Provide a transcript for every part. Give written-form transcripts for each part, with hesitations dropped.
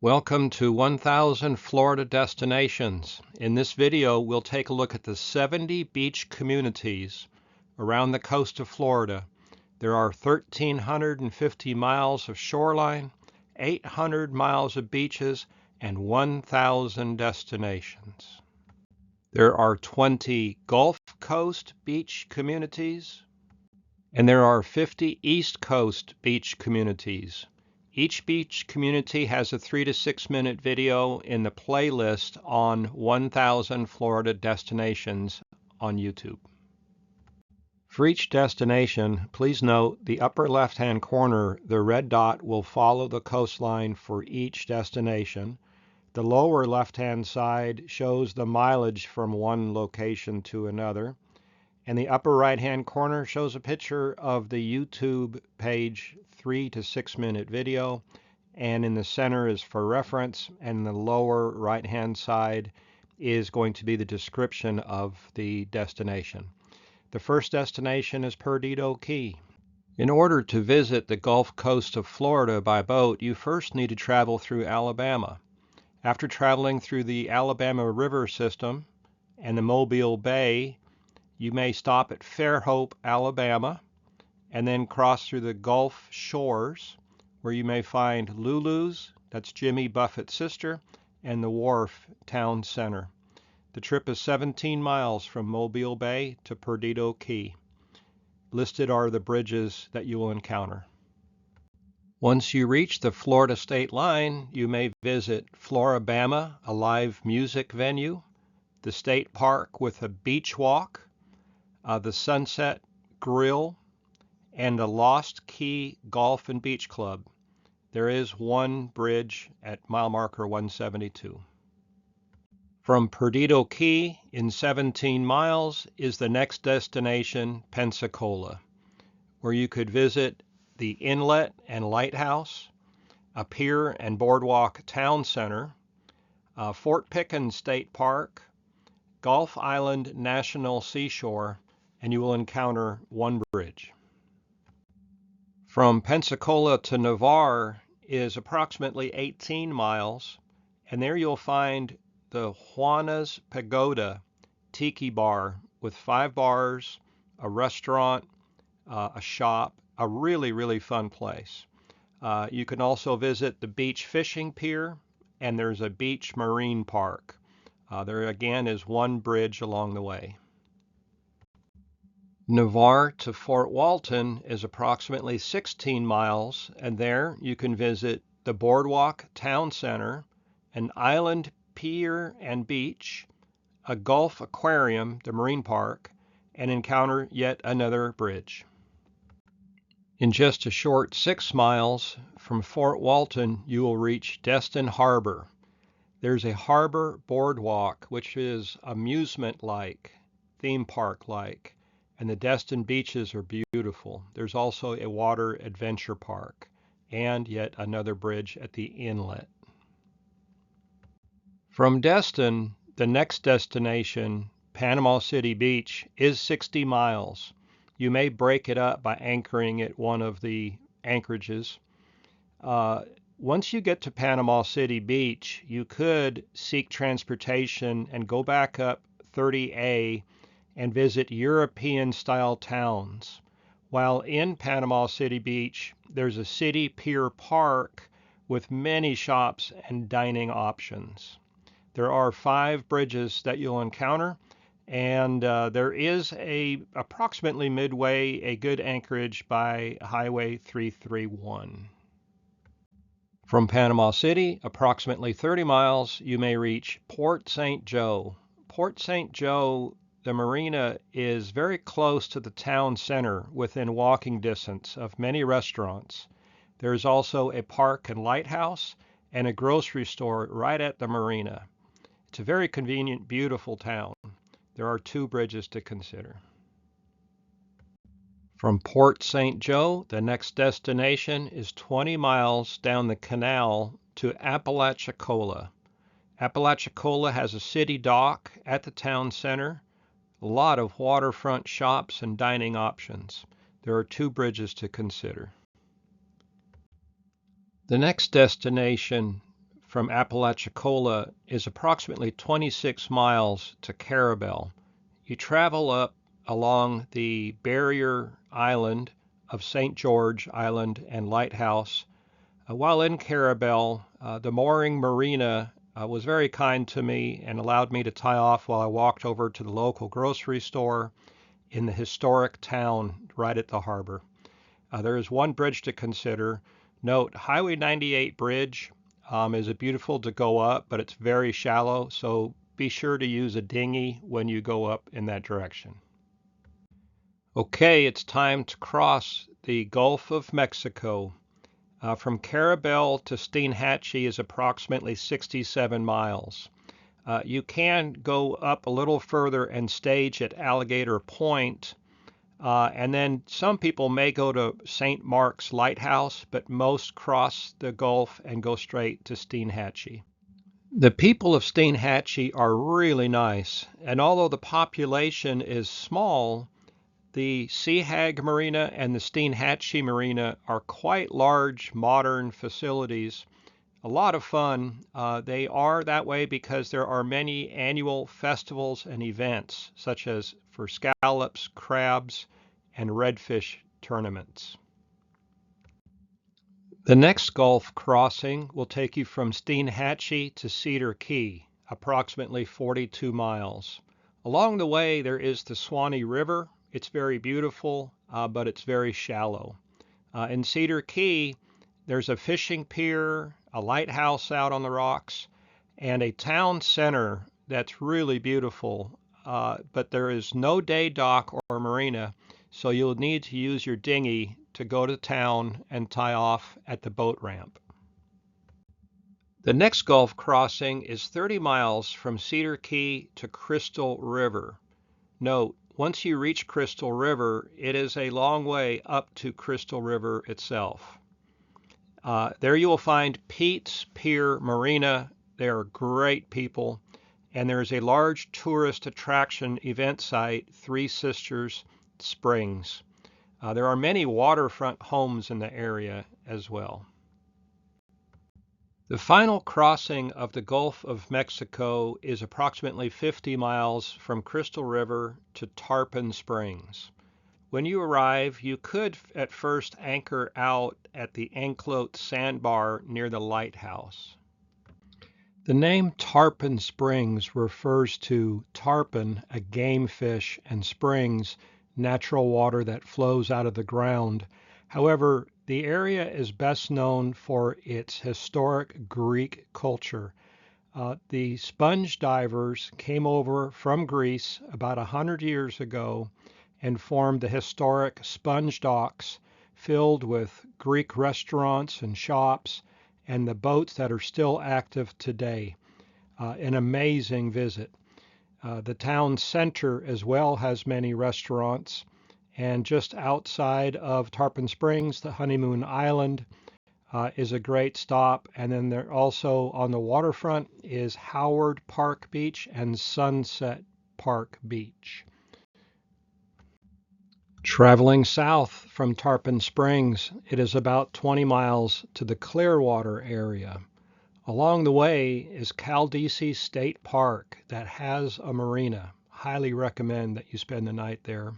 Welcome to 1000 Florida Destinations. In this video, we'll take a look at the 70 beach communities around the coast of Florida. There are 1,350 miles of shoreline, 800 miles of beaches, and 1,000 destinations. There are 20 Gulf Coast beach communities, and there are 50 East Coast beach communities. Each beach community has a 3 to 6 minute video in the playlist on 1000 Florida Destinations on YouTube. For each destination, please note the upper left-hand corner, the red dot will follow the coastline for each destination. The lower left-hand side shows the mileage from one location to another. And the upper right-hand corner shows a picture of the YouTube page 3 to 6 minute video, and in the center is for reference, and the lower right-hand side is going to be the description of the destination. The first destination is Perdido Key. In order to visit the Gulf Coast of Florida by boat, you first need to travel through Alabama. After traveling through the Alabama River system and the Mobile Bay, you may stop at Fairhope, Alabama, and then cross through the Gulf Shores, where you may find Lulu's, that's Jimmy Buffett's sister, and the Wharf Town Center. The trip is 17 miles from Mobile Bay to Perdido Key. Listed are the bridges that you will encounter. Once you reach the Florida state line, you may visit Floribama, a live music venue, the state park with a beach walk, the Sunset Grill, and the Lost Key Golf and Beach Club. There is one bridge at mile marker 172. From Perdido Key in 17 miles is the next destination, Pensacola, where you could visit the Inlet and Lighthouse, a Pier and Boardwalk Town Center, Fort Pickens State Park, Gulf Island National Seashore, and you will encounter one bridge. From Pensacola to Navarre is approximately 18 miles, and there you'll find the Juana's Pagoda Tiki Bar with 5 bars, a restaurant, a shop, a really fun place. You can also visit the beach fishing pier, and there's a beach marine park. There again is one bridge along the way. Navarre to Fort Walton is approximately 16 miles, and there you can visit the Boardwalk Town Center, an island pier and beach, a Gulf Aquarium, the marine park, and encounter yet another bridge. In just a short 6 miles from Fort Walton, you will reach Destin Harbor. There's a harbor boardwalk, which is amusement-like, theme park-like, and the Destin beaches are beautiful. There's also a water adventure park and yet another bridge at the inlet. From Destin, the next destination, Panama City Beach, is 60 miles. You may break it up by anchoring at one of the anchorages. Once you get to Panama City Beach, you could seek transportation and go back up 30A and visit European-style towns. While in Panama City Beach, there's a city pier park with many shops and dining options. There are 5 bridges that you'll encounter, and there is approximately midway a good anchorage by Highway 331. From Panama City, approximately 30 miles, you may reach Port St. Joe. Port St. Joe, the marina, is very close to the town center within walking distance of many restaurants. There is also a park and lighthouse and a grocery store right at the marina. It's a very convenient, beautiful town. There are 2 bridges to consider. From Port St. Joe, the next destination is 20 miles down the canal to Apalachicola. Apalachicola has a city dock at the town center, a lot of waterfront shops and dining options. There are 2 bridges to consider. The next destination from Apalachicola is approximately 26 miles to Carrabelle. You travel up along the barrier island of St. George Island and Lighthouse. While in Carrabelle, the mooring marina was very kind to me and allowed me to tie off while I walked over to the local grocery store in the historic town right at the harbor. There is one bridge to consider. Note, Highway 98 bridge is beautiful to go up, but it's very shallow, so be sure to use a dinghy when you go up in that direction. Okay, it's time to cross the Gulf of Mexico. From Carrabelle to Steinhatchee is approximately 67 miles. You can go up a little further and stage at Alligator Point, and then some people may go to St. Mark's Lighthouse, but most cross the Gulf and go straight to Steinhatchee. The people of Steinhatchee are really nice, and although the population is small, the Sea Hag Marina and the Steinhatchee Marina are quite large, modern facilities. A lot of fun. They are that way because there are many annual festivals and events, such as for scallops, crabs, and redfish tournaments. The next Gulf crossing will take you from Steinhatchee to Cedar Key, approximately 42 miles. Along the way, there is the Swannee River. It's very beautiful, but it's very shallow. In Cedar Key, there's a fishing pier, a lighthouse out on the rocks, and a town center that's really beautiful, but there is no day dock or marina, so you'll need to use your dinghy to go to town and tie off at the boat ramp. The next Gulf crossing is 30 miles from Cedar Key to Crystal River. Note, once you reach Crystal River, it is a long way up to Crystal River itself. There you will find Pete's Pier Marina. They are great people. And there is a large tourist attraction event site, Three Sisters Springs. There are many waterfront homes in the area as well. The final crossing of the Gulf of Mexico is approximately 50 miles from Crystal River to Tarpon Springs. When you arrive, you could at first anchor out at the Enclote sandbar near the lighthouse. The name Tarpon Springs refers to tarpon, a game fish, and springs, natural water that flows out of the ground. However, the area is best known for its historic Greek culture. The sponge divers came over from Greece about 100 years ago and formed the historic sponge docks filled with Greek restaurants and shops and the boats that are still active today. An amazing visit. The town center as well has many restaurants, and just outside of Tarpon Springs, the Honeymoon Island is a great stop. And then there also on the waterfront is Howard Park Beach and Sunset Park Beach. Traveling south from Tarpon Springs, it is about 20 miles to the Clearwater area. Along the way is Caldesi State Park that has a marina. Highly recommend that you spend the night there.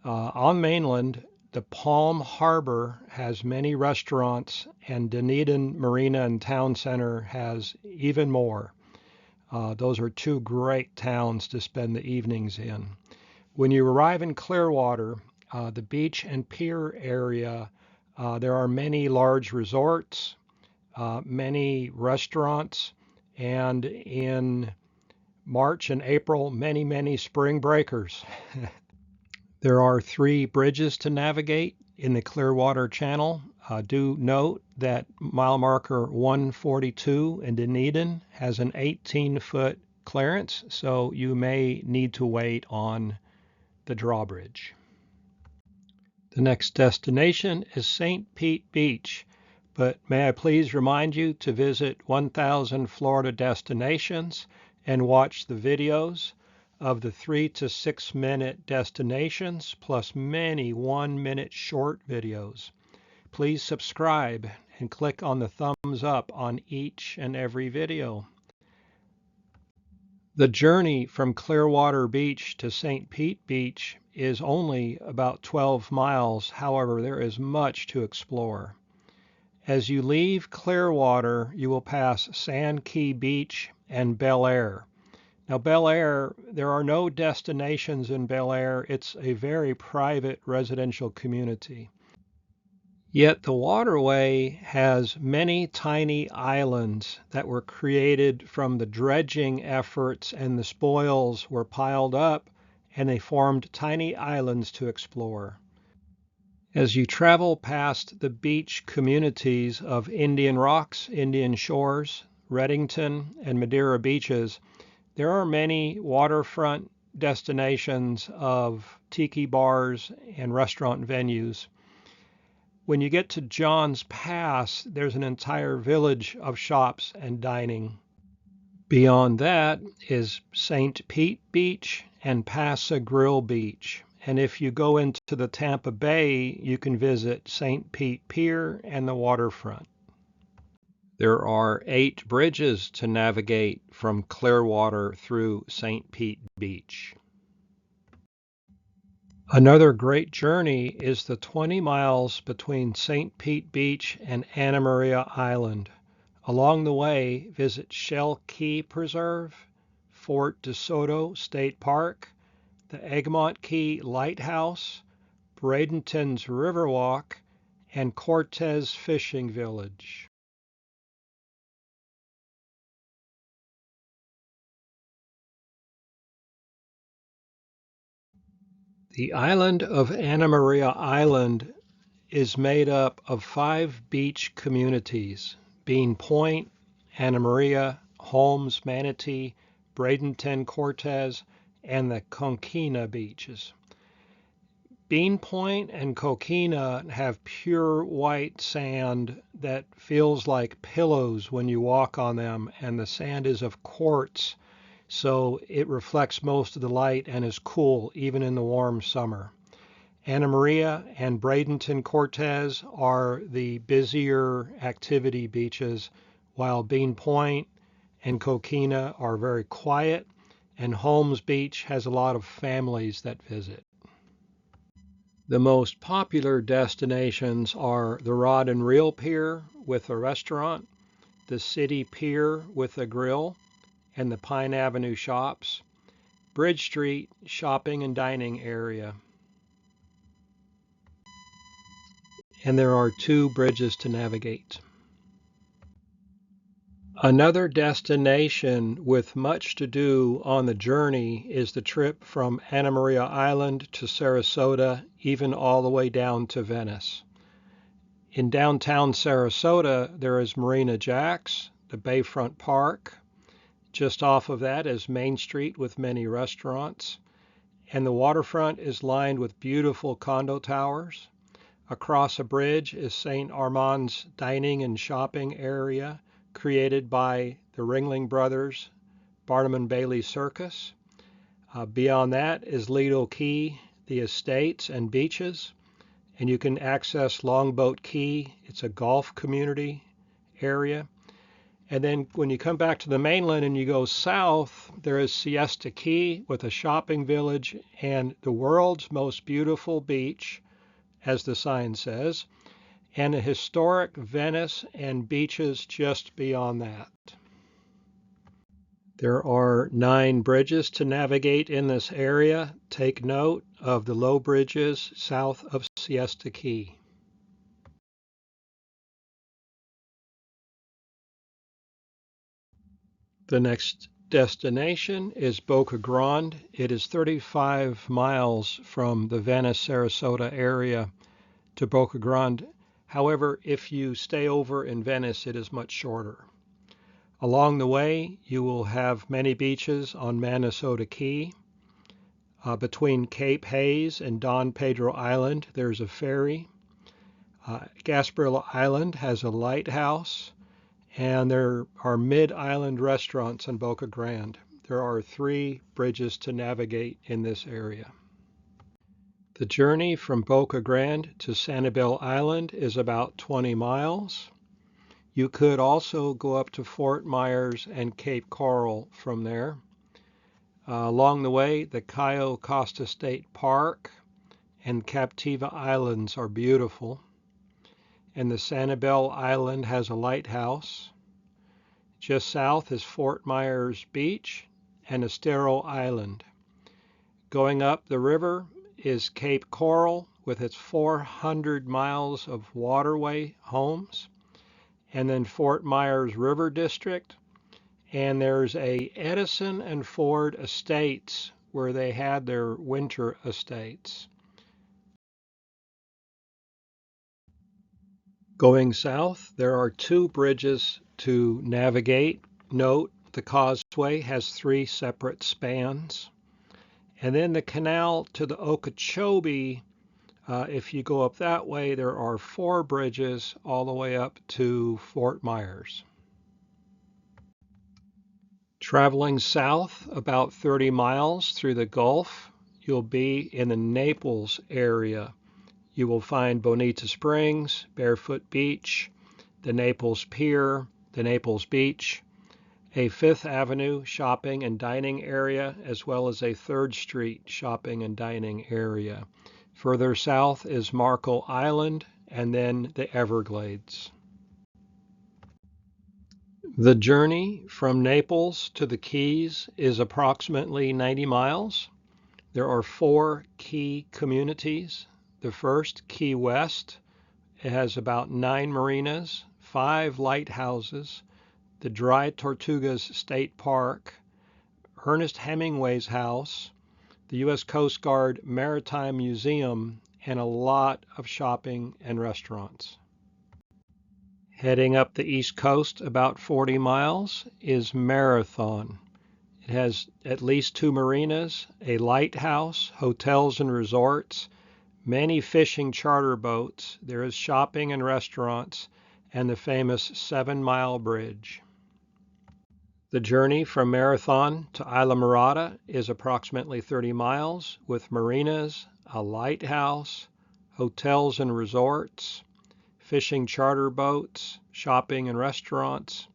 On mainland, the Palm Harbor has many restaurants, and Dunedin Marina and Town Center has even more. Those are two great towns to spend the evenings in. When you arrive in Clearwater, the beach and pier area, there are many large resorts, many restaurants, and in March and April, many spring breakers. There are 3 bridges to navigate in the Clearwater Channel. Do note that mile marker 142 in Dunedin has an 18-foot clearance, so you may need to wait on the drawbridge. The next destination is St. Pete Beach, but may I please remind you to visit 1000 Florida Destinations and watch the videos of the 3 to 6 minute destinations plus many 1-minute short videos. Please subscribe and click on the thumbs up on each and every video. The journey from Clearwater Beach to St. Pete Beach is only about 12 miles. However, there is much to explore. As you leave Clearwater, you will pass Sand Key Beach and Bel Air. Now, Bel Air, there are no destinations in Bel Air. It's a very private residential community. Yet the Waterway has many tiny islands that were created from the dredging efforts, and the spoils were piled up and they formed tiny islands to explore. As you travel past the beach communities of Indian Rocks, Indian Shores, Redington, and Madeira beaches, there are many waterfront destinations of tiki bars and restaurant venues. When you get to John's Pass, there's an entire village of shops and dining. Beyond that is St. Pete Beach and Paso Grill Beach. And if you go into the Tampa Bay, you can visit St. Pete Pier and the Waterfront. There are 8 bridges to navigate from Clearwater through St. Pete Beach. Another great journey is the 20 miles between St. Pete Beach and Anna Maria Island. Along the way, visit Shell Key Preserve, Fort DeSoto State Park, the Egmont Key Lighthouse, Bradenton's Riverwalk, and Cortez Fishing Village. The island of Anna Maria Island is made up of 5 beach communities: Bean Point, Anna Maria, Holmes, Manatee, Bradenton, Cortez, and the Coquina beaches. Bean Point and Coquina have pure white sand that feels like pillows when you walk on them, and the sand is of quartz, so it reflects most of the light and is cool even in the warm summer. Anna Maria and Bradenton Cortez are the busier activity beaches, while Bean Point and Coquina are very quiet, and Holmes Beach has a lot of families that visit. The most popular destinations are the Rod and Reel Pier with a restaurant, the City Pier with a grill, and the Pine Avenue Shops, Bridge Street shopping and dining area. And there are 2 bridges to navigate. Another destination with much to do on the journey is the trip from Anna Maria Island to Sarasota, even all the way down to Venice. In downtown Sarasota, there is Marina Jack's, the Bayfront Park. Just off of that is Main Street with many restaurants, and the waterfront is lined with beautiful condo towers. Across a bridge is St. Armand's dining and shopping area, created by the Ringling Brothers Barnum and Bailey Circus. Beyond that is Lido Key, the estates and beaches, and you can access Longboat Key. It's a golf community area. And then when you come back to the mainland and you go south, there is Siesta Key with a shopping village and the world's most beautiful beach, as the sign says, and a historic Venice and beaches just beyond that. There are 9 bridges to navigate in this area. Take note of the low bridges south of Siesta Key. The next destination is Boca Grande. It is 35 miles from the Venice-Sarasota area to Boca Grande. However, if you stay over in Venice, it is much shorter. Along the way, you will have many beaches on Minnesota Key. Between Cape Hayes and Don Pedro Island, there's a ferry. Gasparilla Island has a lighthouse, and there are mid-island restaurants in Boca Grande. There are 3 bridges to navigate in this area. The journey from Boca Grande to Sanibel Island is about 20 miles. You could also go up to Fort Myers and Cape Coral from there. Along the way, the Cayo Costa State Park and Captiva Islands are beautiful. And the Sanibel Island has a lighthouse. Just south is Fort Myers Beach and Estero Island. Going up the river is Cape Coral with its 400 miles of waterway homes, and then Fort Myers River District, and there's a Edison and Ford Estates where they had their winter estates. Going south, there are 2 bridges to navigate. Note, the causeway has 3 separate spans. And then the canal to the Okeechobee, if you go up that way, there are 4 bridges all the way up to Fort Myers. Traveling south about 30 miles through the Gulf, you'll be in the Naples area. You will find Bonita Springs, Barefoot Beach, the Naples Pier, the Naples Beach, a 5th Avenue shopping and dining area, as well as a 3rd Street shopping and dining area. Further south is Marco Island, and then the Everglades. The journey from Naples to the Keys is approximately 90 miles. There are 4 key communities. The first, Key West, it has about 9 marinas, 5 lighthouses, the Dry Tortugas State Park, Ernest Hemingway's house, the U.S. Coast Guard Maritime Museum, and a lot of shopping and restaurants. Heading up the East Coast about 40 miles is Marathon. It has at least 2 marinas, a lighthouse, hotels and resorts, many fishing charter boats. There is shopping and restaurants, and the famous 7-mile bridge. The journey from Marathon to Islamorada is approximately 30 miles with marinas, a lighthouse, hotels and resorts, fishing charter boats, shopping and restaurants,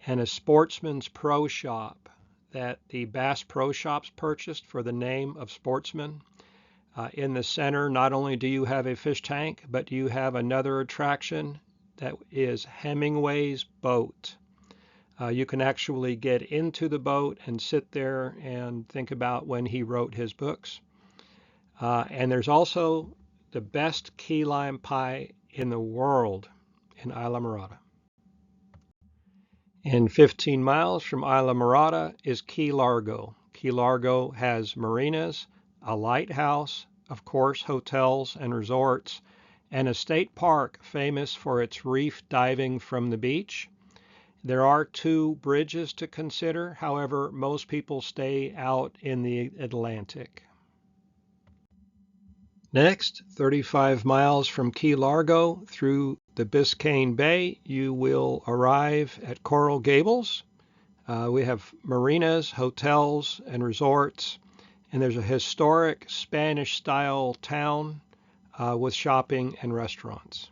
and a Sportsman's Pro Shop that the Bass Pro Shops purchased for the name of Sportsman. In the center, not only do you have a fish tank, but you have another attraction that is Hemingway's boat. You can actually get into the boat and sit there and think about when he wrote his books. And there's also the best key lime pie in the world in Islamorada. And 15 miles from Islamorada is Key Largo. Key Largo has marinas, a lighthouse, of course, hotels and resorts, and a state park famous for its reef diving from the beach. There are 2 bridges to consider. However, most people stay out in the Atlantic. Next, 35 miles from Key Largo through the Biscayne Bay, you will arrive at Coral Gables. We have marinas, hotels, and resorts, and there's a historic Spanish-style town with shopping and restaurants.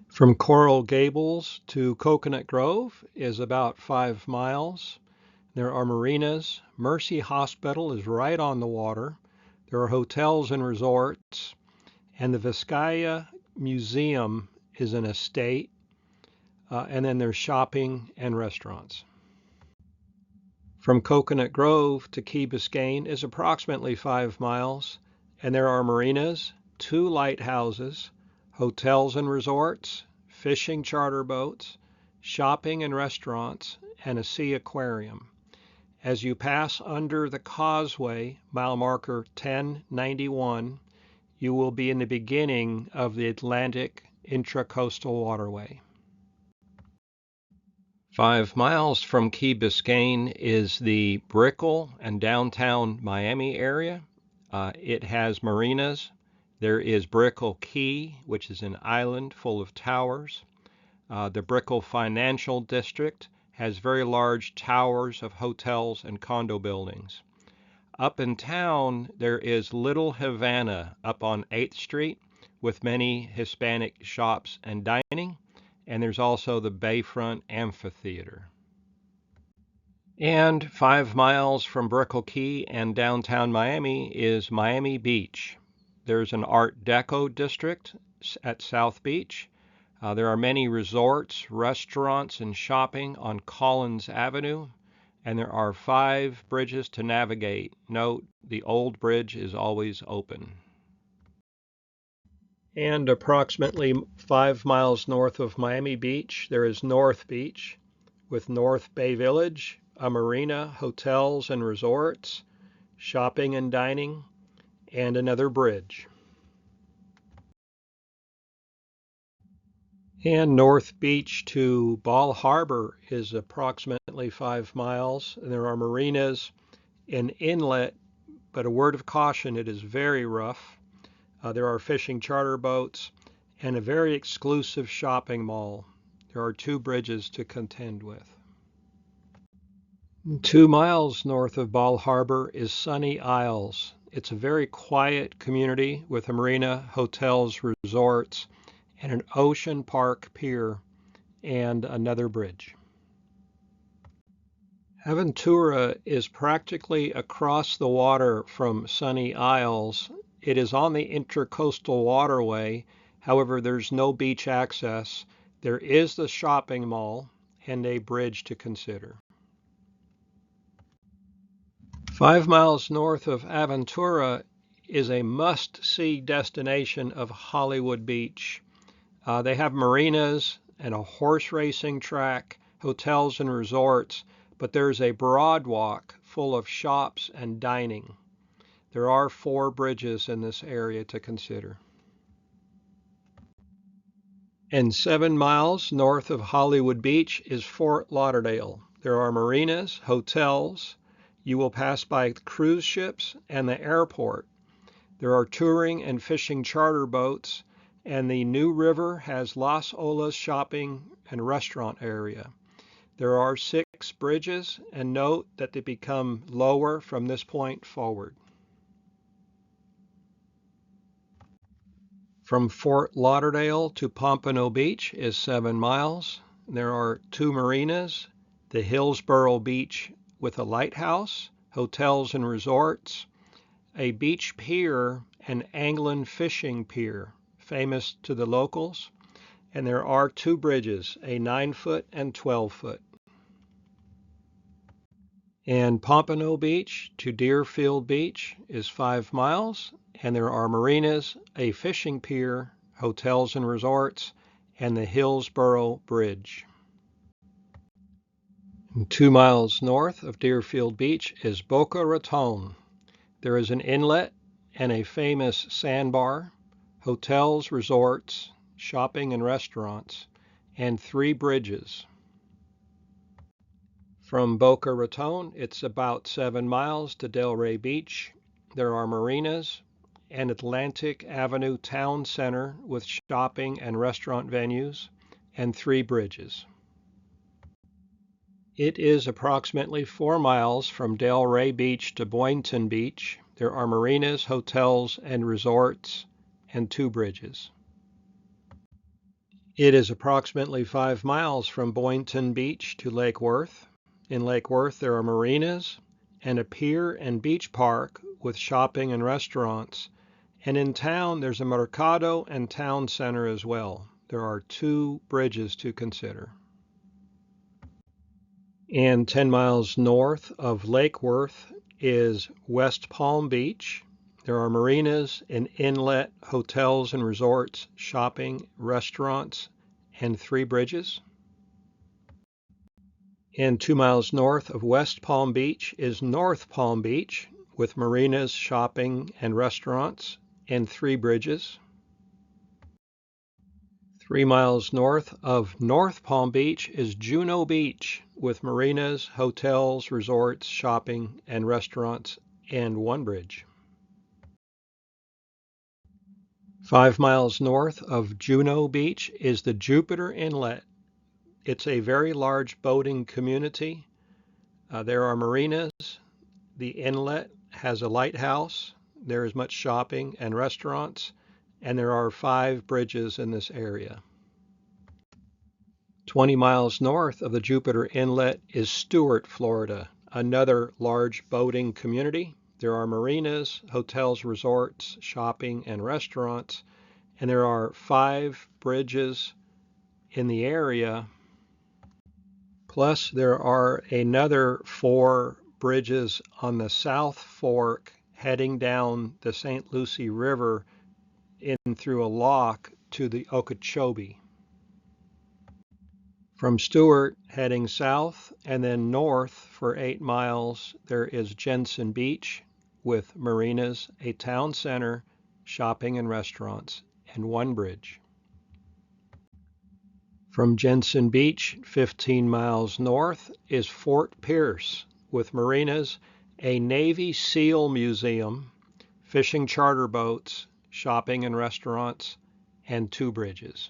From Coral Gables to Coconut Grove is about 5 miles. There are marinas. Mercy Hospital is right on the water. There are hotels and resorts, and the Vizcaya Museum is an estate, and then there's shopping and restaurants. From Coconut Grove to Key Biscayne is approximately 5 miles, and there are marinas, 2 lighthouses, hotels and resorts, fishing charter boats, shopping and restaurants, and a sea aquarium. As you pass under the causeway, mile marker 1091, you will be in the beginning of the Atlantic Intracoastal Waterway. 5 miles from Key Biscayne is the Brickell and downtown Miami area. It has marinas. There is Brickell Key, which is an island full of towers. The Brickell Financial District has very large towers of hotels and condo buildings. Up in town, there is Little Havana up on 8th Street with many Hispanic shops and dining. and there's also the Bayfront Amphitheater. And 5 miles from Brickell Key and downtown Miami is Miami Beach. There's an Art Deco district at South Beach. There are many resorts, restaurants, and shopping on Collins Avenue, and there are 5 bridges to navigate. Note, the old bridge is always open. And approximately 5 miles north of Miami Beach, there is North Beach, with North Bay Village, a marina, hotels and resorts, shopping and dining, and another bridge. And North Beach to Ball Harbor is approximately 5 miles. And there are marinas, an inlet, but a word of caution, it is very rough. There are fishing charter boats and a very exclusive shopping mall. There are 2 bridges to contend with. 2 miles north of Ball Harbor is Sunny Isles. It's a very quiet community with a marina, hotels, resorts, and an ocean park pier and another bridge. Aventura is practically across the water from Sunny Isles. It is on the IntraCoastal Waterway. However, there's no beach access. There is the shopping mall and a bridge to consider. 5 miles north of Aventura is a must-see destination of Hollywood Beach. They have marinas and a horse racing track, hotels and resorts, but there's a boardwalk full of shops and dining. There are 4 bridges in this area to consider. And 7 miles north of Hollywood Beach is Fort Lauderdale. There are marinas, hotels. You will pass by cruise ships and the airport. There are touring and fishing charter boats, and the New River has Las Olas shopping and restaurant area. There are 6 bridges, and note that they become lower from this point forward. From Fort Lauderdale to Pompano Beach is 7 miles. There are 2 marinas, the Hillsborough Beach with a lighthouse, hotels and resorts, a beach pier, and Anglin Fishing Pier, famous to the locals, and there are 2 bridges, a 9-foot and 12-foot. And Pompano Beach to Deerfield Beach is 5 miles, and there are marinas, a fishing pier, hotels and resorts, and the Hillsborough Bridge. 2 miles north of Deerfield Beach is Boca Raton. There is an inlet and a famous sandbar, hotels, resorts, shopping and restaurants, and 3 bridges. From Boca Raton, it's about 7 miles to Delray Beach. There are marinas, an Atlantic Avenue Town Center with shopping and restaurant venues, and 3 bridges. It is approximately 4 miles from Delray Beach to Boynton Beach. There are marinas, hotels, and resorts, and 2 bridges. It is approximately 5 miles from Boynton Beach to Lake Worth. In Lake Worth, there are marinas and a pier and beach park with shopping and restaurants. And in town, there's a Mercado and town center as well. There are 2 bridges to consider. And 10 miles north of Lake Worth is West Palm Beach. There are marinas, an inlet, hotels and resorts, shopping, restaurants, and 3 bridges. And 2 miles north of West Palm Beach is North Palm Beach with marinas, shopping, and restaurants, and 3 bridges. 3 miles north of North Palm Beach is Juno Beach with marinas, hotels, resorts, shopping, and restaurants, and 1 bridge. 5 miles north of Juno Beach is the Jupiter Inlet. It's a very large boating community. There are marinas. The inlet has a lighthouse. There is much shopping and restaurants, and there are 5 bridges in this area. 20 miles north of the Jupiter Inlet is Stuart, Florida, another large boating community. There are marinas, hotels, resorts, shopping, and restaurants, and there are 5 bridges in the area. Plus, there are another 4 bridges on the South Fork heading down the St. Lucie River in through a lock to the Okeechobee. From Stuart, heading south and then north for 8 miles, there is Jensen Beach with marinas, a town center, shopping and restaurants, and 1 bridge. From Jensen Beach, 15 miles north, is Fort Pierce with marinas, a Navy SEAL museum, fishing charter boats, shopping and restaurants, and 2 bridges.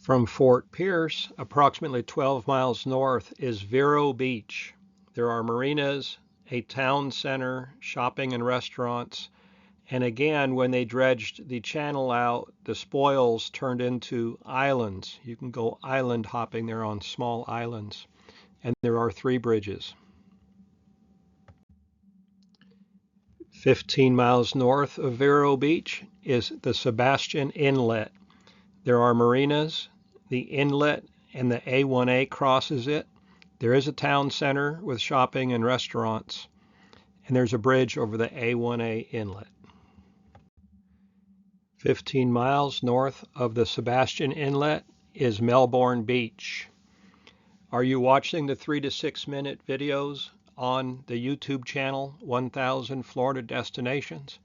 From Fort Pierce, approximately 12 miles north, is Vero Beach. There are marinas, a town center, shopping and restaurants, and again, when they dredged the channel out, the spoils turned into islands. You can go island hopping there on small islands, and there are 3 bridges. 15 miles north of Vero Beach is the Sebastian Inlet. There are marinas, the inlet and the A1A crosses it. There is a town center with shopping and restaurants, and there's a bridge over the A1A inlet. 15 miles north of the Sebastian Inlet is Melbourne Beach. Are you watching the 3 to 6 minute videos on the YouTube channel 1000 Florida Destinations?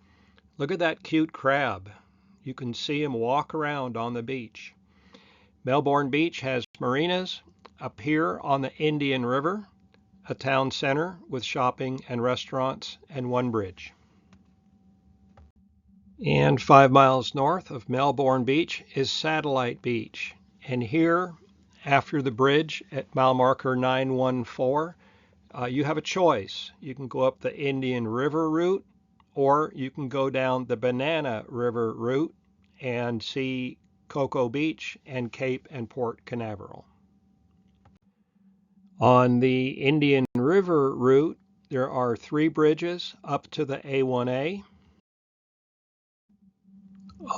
Look at that cute crab. You can see him walk around on the beach. Melbourne Beach has marinas, a pier on the Indian River, a town center with shopping and restaurants, and 1 bridge. And 5 miles north of Melbourne Beach is Satellite Beach. And here, after the bridge at mile marker 914, you have a choice. You can go up the Indian River route, or you can go down the Banana River route and see Cocoa Beach and Cape and Port Canaveral. On the Indian River route, there are 3 bridges up to the A1A.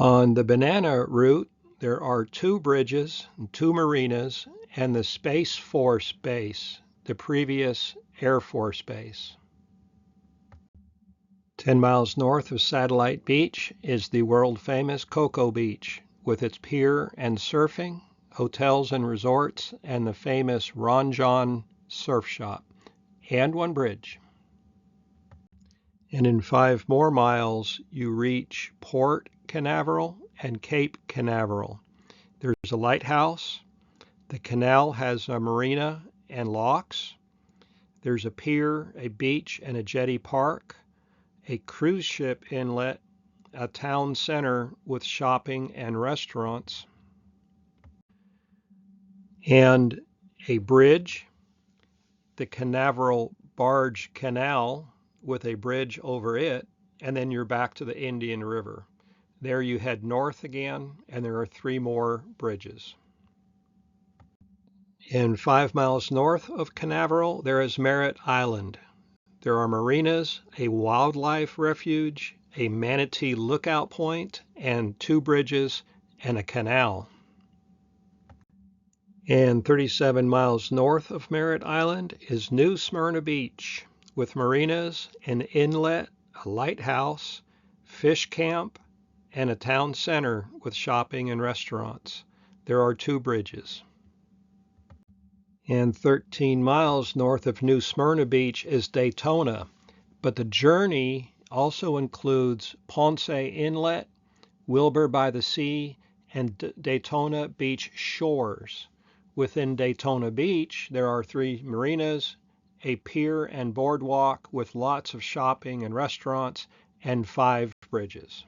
On the Banana route, there are 2 bridges, 2 marinas, and the Space Force Base, the previous Air Force Base. 10 miles north of Satellite Beach is the world-famous Cocoa Beach, with its pier and surfing, hotels and resorts, and the famous Ron John Surf Shop, and 1 bridge. And in 5 more miles, you reach Port Canaveral and Cape Canaveral. There's a lighthouse. The canal has a marina and locks. There's a pier, a beach, and a jetty park, a cruise ship inlet, a town center with shopping and restaurants, and a bridge, the Canaveral Barge Canal with a bridge over it, and then you're back to the Indian River. There you head north again, and there are 3 more bridges. And 5 miles north of Canaveral, there is Merritt Island. There are marinas, a wildlife refuge, a manatee lookout point, and 2 bridges and a canal. And 37 miles north of Merritt Island is New Smyrna Beach, with marinas, an inlet, a lighthouse, fish camp, and a town center with shopping and restaurants. There are 2 bridges. And 13 miles north of New Smyrna Beach is Daytona, but the journey also includes Ponce Inlet, Wilbur by the Sea, and Daytona Beach Shores. Within Daytona Beach, there are 3 marinas, a pier and boardwalk with lots of shopping and restaurants, and 5 bridges.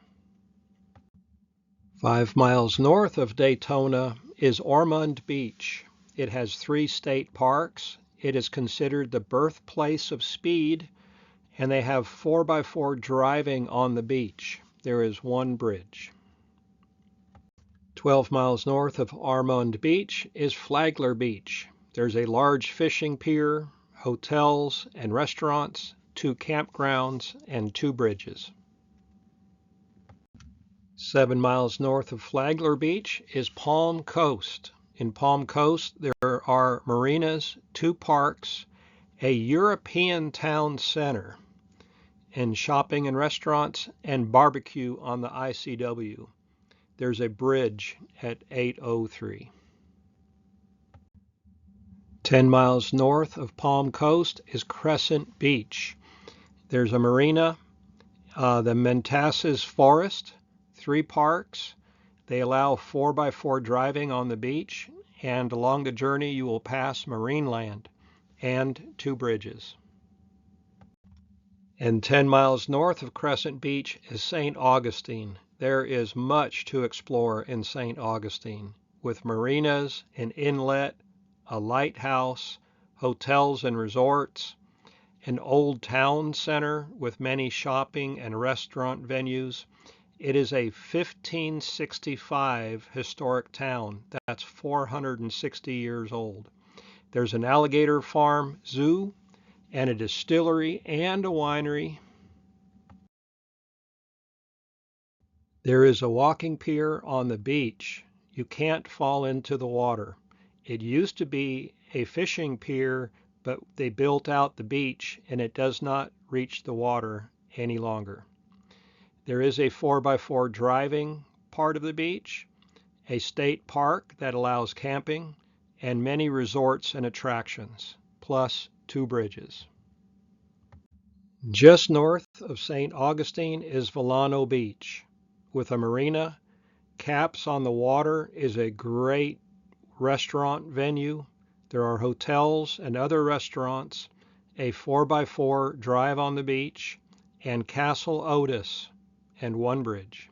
5 miles north of Daytona is Ormond Beach. It has 3 state parks. It is considered the birthplace of speed, and they have 4x4 driving on the beach. There is 1 bridge. 12 miles north of Ormond Beach is Flagler Beach. There's a large fishing pier, hotels and restaurants, 2 campgrounds, and 2 bridges. 7 miles north of Flagler Beach is Palm Coast. In Palm Coast, there are marinas, 2 parks, a European town center, and shopping and restaurants and barbecue on the ICW. There's a bridge at 803. 10 miles north of Palm Coast is Crescent Beach. There's a marina, the Mentasses Forest, 3 parks. They allow 4x4 driving on the beach, and along the journey you will pass Marineland and 2 bridges. And 10 miles north of Crescent Beach is St. Augustine. There is much to explore in St. Augustine, with marinas, an inlet, a lighthouse, hotels and resorts, an old town center with many shopping and restaurant venues. It is a 1565 historic town. That's 460 years old. There's an alligator farm, zoo, and a distillery and a winery. There is a walking pier on the beach. You can't fall into the water. It used to be a fishing pier, but they built out the beach and it does not reach the water any longer. There is a 4x4 driving part of the beach, a state park that allows camping, and many resorts and attractions, plus 2 bridges. Just north of St. Augustine is Villano Beach. With a marina, Caps on the Water is a great restaurant venue. There are hotels and other restaurants, a 4x4 drive on the beach, and Castle Otis, and 1 bridge.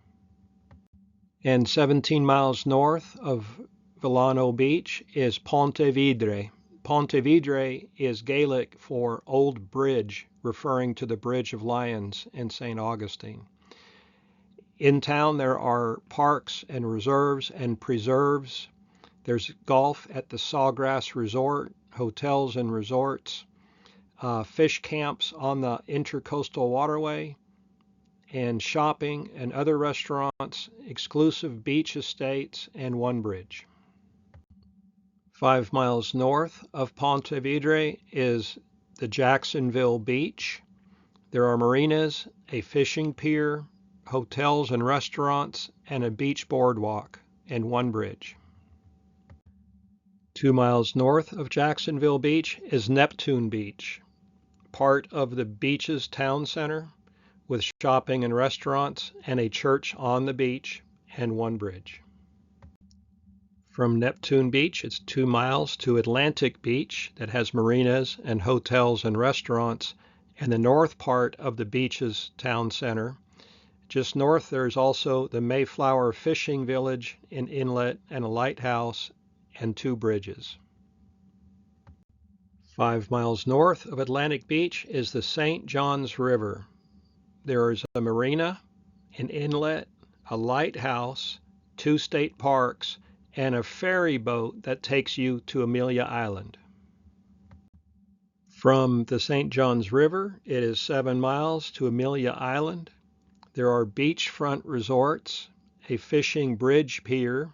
And 17 miles north of Villano Beach is Ponte Vedre. Ponte Vedre is Gaelic for Old Bridge, referring to the Bridge of Lions in St. Augustine. In town there are parks and reserves and preserves. There's golf at the Sawgrass Resort, hotels and resorts, fish camps on the IntraCoastal Waterway, and shopping and other restaurants, exclusive beach estates, and 1 bridge. 5 miles north of Ponte Vedre is the Jacksonville Beach. There are marinas, a fishing pier, hotels and restaurants, and a beach boardwalk, and 1 bridge. 2 miles north of Jacksonville Beach is Neptune Beach, part of the beach's town center, with shopping and restaurants and a church on the beach and 1 bridge. From Neptune Beach, it's 2 miles to Atlantic Beach that has marinas and hotels and restaurants and the north part of the beach's town center. Just north, there's also the Mayflower Fishing Village, an inlet, and a lighthouse, and 2 bridges. 5 miles north of Atlantic Beach is the St. Johns River. There is a marina, an inlet, a lighthouse, 2 state parks, and a ferry boat that takes you to Amelia Island. From the St. Johns River, it is 7 miles to Amelia Island. There are beachfront resorts, a fishing bridge pier,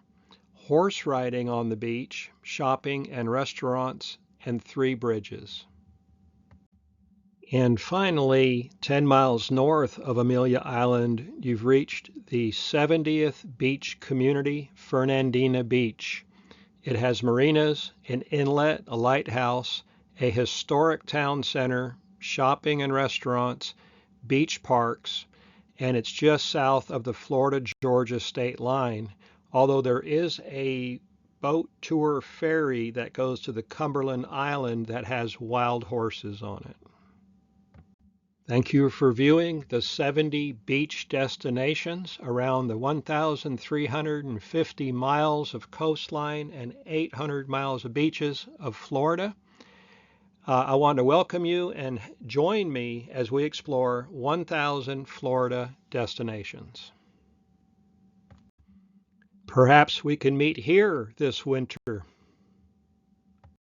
horse riding on the beach, shopping and restaurants, and 3 bridges. And finally, 10 miles north of Amelia Island, you've reached the 70th beach community, Fernandina Beach. It has marinas, an inlet, a lighthouse, a historic town center, shopping and restaurants, beach parks, and it's just south of the Florida-Georgia state line, although there is a boat tour ferry that goes to the Cumberland Island that has wild horses on it. Thank you for viewing the 70 beach destinations around the 1,350 miles of coastline and 800 miles of beaches of Florida. I want to welcome you and join me as we explore 1,000 Florida destinations. Perhaps we can meet here this winter.